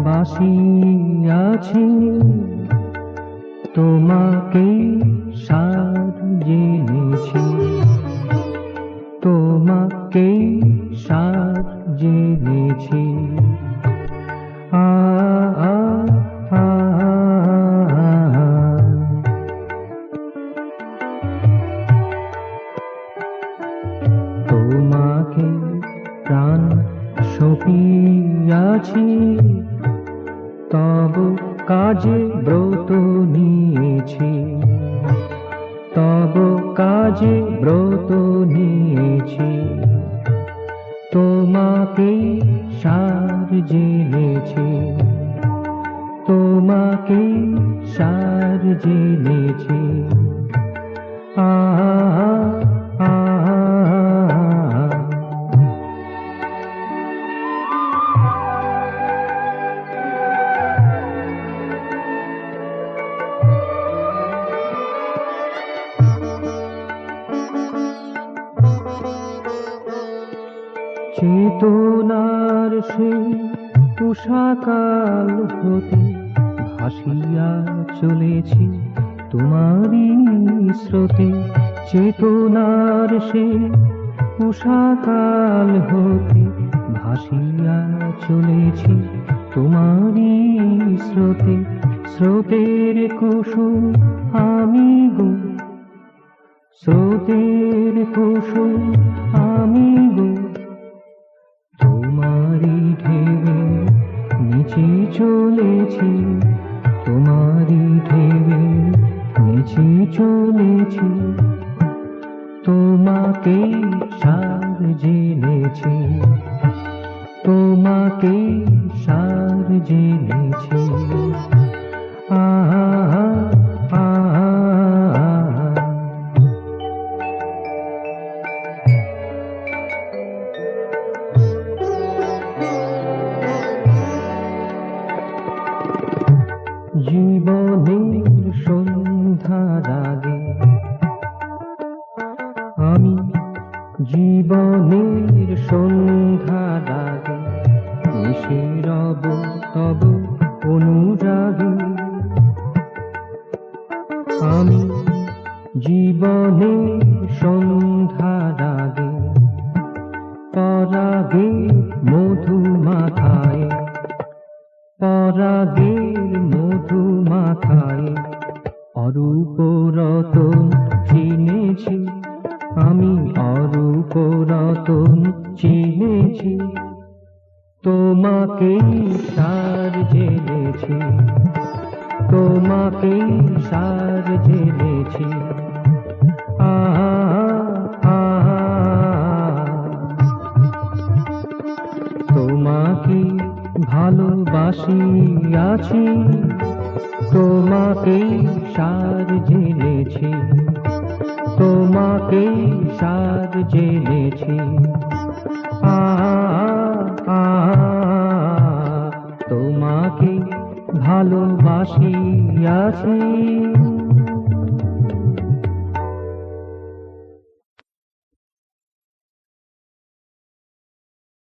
ভালোবাসিয়াছি, তোমাকে সার জেনেছি, তোমাকে সার জেনেছি। আ আ আ তোমাকে প্রাণ সঁপিয়াছি, তব কাজে ব্রত নিয়েছি, তব কাজে ব্রত নিয়েছি। তোমাকে সার জেনেছি, তোমাকে সার জেনেছি। আ আ চেতনার সেই উষাকাল হতে ভাসিয়া চলেছি তোমারই স্রোতে। চেতনার সেই উষাকাল হতে ভাসিয়া চলেছি তোমারই স্রোতে। স্রোতের কুসুম আমি গো, স্রোতের কুসুম আমি গো, তোমারই ঢেউয়ে নিচে চলেছি, তোমারই ঢেউয়ে নিচে চলেছি। তোমাকে সার জেনেছি, তোমাকে সার জেনেছি। আ আ জীবনের সন্ধ্যার আগে আমি, জীবনের সন্ধ্যার আগে মিশে রব তব অনুরাগে। আমি জীবনের সন্ধ্যার আগে পরাগে মধু মাখায়, পরাগের মধু মাখায় অরূপ রতন চিনেছি, আমি অরূপ রতন চিনেছি। তোমাকে সার জেনেছি, তোমাকে সার জেনেছি। আ আ তোমাকে ভালোবাসিয়াছি, তোমাকে সার জেনেছি, তোমাকে সার জেনেছি। আ আ তোমাকে ভালোবাসিয়াছি।